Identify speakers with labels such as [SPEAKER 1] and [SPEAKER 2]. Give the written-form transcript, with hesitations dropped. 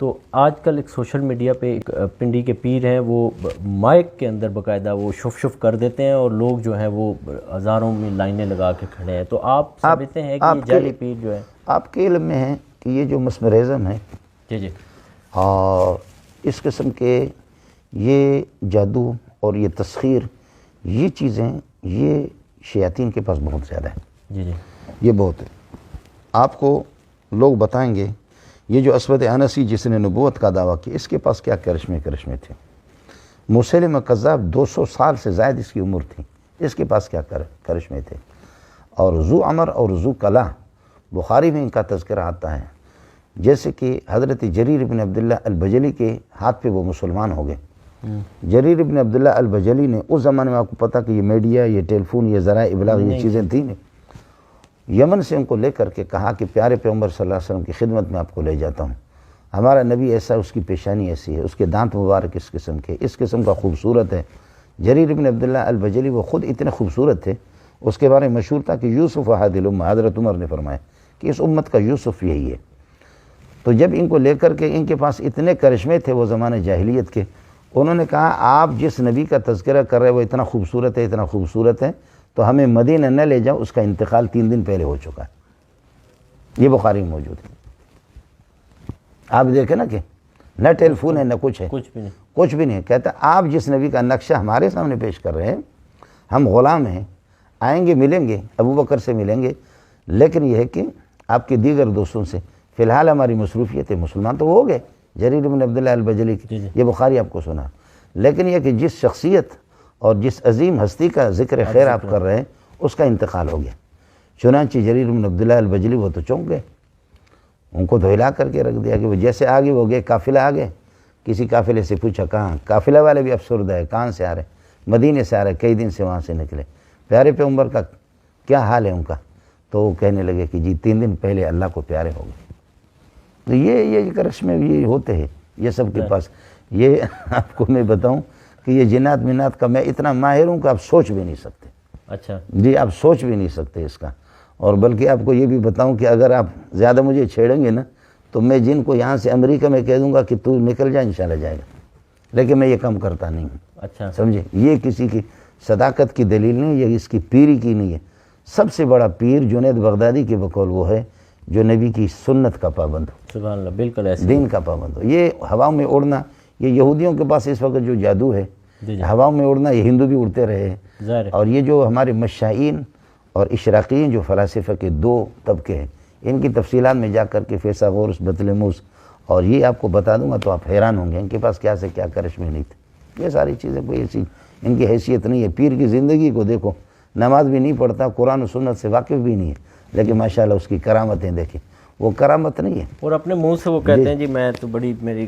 [SPEAKER 1] تو آج کل ایک سوشل میڈیا پہ ایک پنڈی کے پیر ہیں، وہ مائک کے اندر باقاعدہ وہ شف کر دیتے ہیں اور لوگ جو ہیں وہ ہزاروں میں لائنیں لگا کے کھڑے ہیں، تو آپ سمجھتے ہیں کہ یہ جعلی پیر جو ہے؟
[SPEAKER 2] آپ کے علم میں ہے کہ یہ جو مسمرزم ہے
[SPEAKER 1] جی
[SPEAKER 2] اور اس قسم کے یہ جادو اور یہ تسخیر، یہ چیزیں یہ شیاطین کے پاس بہت زیادہ ہے،
[SPEAKER 1] جی
[SPEAKER 2] یہ بہت ہے۔ آپ کو لوگ بتائیں گے یہ جو اسود انسی جس نے نبوت کا دعویٰ کیا، اس کے پاس کیا کرشمے تھے۔ مسیلمہ کذاب 200 سال سے زائد اس کی عمر تھی، اس کے پاس کیا کرشمے تھے۔ اور ذو عمر اور ذو کلا، بخاری میں ان کا تذکرہ آتا ہے، جیسے کہ حضرت جریر بن عبداللہ البجلی کے ہاتھ پہ وہ مسلمان ہو گئے۔ جریر بن عبداللہ البجلی نے اس زمانے میں، آپ کو پتہ کہ یہ میڈیا، یہ ٹیلی فون، یہ ذرائع ابلاغ، یہ چیزیں تھیں، یمن سے ان کو لے کر کے کہا کہ پیارے پیغمبر صلی اللہ علیہ وسلم کی خدمت میں آپ کو لے جاتا ہوں، ہمارا نبی ایسا، اس کی پیشانی ایسی ہے، اس کے دانت مبارک اس قسم کے، اس قسم کا خوبصورت ہے۔ جریر بن عبداللہ البجلی وہ خود اتنے خوبصورت تھے، اس کے بارے میں مشہور تھا کہ یوسف احد الامہ، حضرت عمر نے فرمایا کہ اس امت کا یوسف یہی ہے۔ تو جب ان کو لے کر کے ان کے پاس اتنے کرشمے تھے وہ زمانے جاہلیت کے، انہوں نے کہا آپ جس نبی کا تذکرہ کر رہے وہ اتنا خوبصورت ہے، اتنا خوبصورت ہے، تو ہمیں مدینہ نہ لے جاؤ، اس کا انتقال 3 دن پہلے ہو چکا ہے۔ یہ بخاری میں موجود ہے۔ آپ دیکھیں نا کہ نہ ٹیلی فون ہے نہ کچھ ہے، کچھ بھی نہیں۔ کہتا آپ جس نبی کا نقشہ ہمارے سامنے پیش کر رہے ہیں، ہم غلام ہیں، آئیں گے ملیں گے، ابو بکر سے ملیں گے، لیکن یہ ہے کہ آپ کے دیگر دوستوں سے فی الحال ہماری مصروفیت ہے، مسلمان تو ہو گئے جریر بن عبداللہ البجلی کی، یہ بخاری آپ کو سنا۔ لیکن یہ کہ جس شخصیت اور جس عظیم ہستی کا ذکر خیر آپ کر رہے ہیں، اس کا انتقال ہو گیا۔ چنانچہ جریر بن عبداللہ البجلی وہ تو چونک گئے، ان کو تو ہلا کر کے رکھ دیا کہ وہ جیسے آگے وہ گئے، قافلہ آگے، کسی قافلے سے پوچھا کہاں، قافلہ والے بھی افسردہ ہے، کہاں سے آ رہے؟ مدینے سے آ رہے، کئی دن سے وہاں سے نکلے۔ پیارے پیغمبر کا کیا حال ہے ان کا؟ تو وہ کہنے لگے کہ جی 3 دن پہلے اللہ کو پیارے ہو گئے۔ تو یہ کرشمے یہ ہوتے ہیں، یہ سب کے پاس۔ یہ آپ کو میں بتاؤں کہ یہ جنات منات کا میں اتنا ماہر ہوں کہ آپ سوچ بھی نہیں سکتے۔
[SPEAKER 1] اچھا
[SPEAKER 2] جی آپ سوچ بھی نہیں سکتے اس کا۔ اور بلکہ آپ کو یہ بھی بتاؤں کہ اگر آپ زیادہ مجھے چھیڑیں گے نا، تو میں جن کو یہاں سے امریکہ میں کہہ دوں گا کہ تو نکل جا، انشاءاللہ جائے گا، لیکن میں یہ کم کرتا نہیں ہوں۔
[SPEAKER 1] اچھا
[SPEAKER 2] سمجھے، یہ کسی کی صداقت کی دلیل نہیں، یہ اس کی پیری کی نہیں ہے۔ سب سے بڑا پیر جنید بغدادی کے بقول وہ ہے جو نبی کی سنت کا پابند ہو،
[SPEAKER 1] سبحان اللہ، بالکل ایسے
[SPEAKER 2] دین کا پابند ہو۔ یہ ہواؤں میں اڑنا، یہ یہودیوں کے پاس اس وقت جو جادو ہے ہواؤں میں اڑنا، یہ ہندو بھی اڑتے رہے ہیں۔ اور یہ جو ہمارے مشائین اور اشراقیین جو فلاسفہ کے 2 طبقے ہیں، ان کی تفصیلات میں جا کر کے فیثاغورس، بطلموس، اور یہ آپ کو بتا دوں گا تو آپ حیران ہوں گے ان کے پاس کیا سے کیا کرشمے نہیں تھے۔ یہ ساری چیزیں کوئی ایسی ان کی حیثیت نہیں ہے۔ پیر کی زندگی کو دیکھو، نماز بھی نہیں پڑھتا، قرآن و سنت سے واقف بھی نہیں ہے، لیکن ماشاءاللہ اس کی کرامتیں دیکھیں، وہ کرامت نہیں ہے،
[SPEAKER 1] اور اپنے منہ سے وہ کہتے ہیں جی میں تو بڑی میری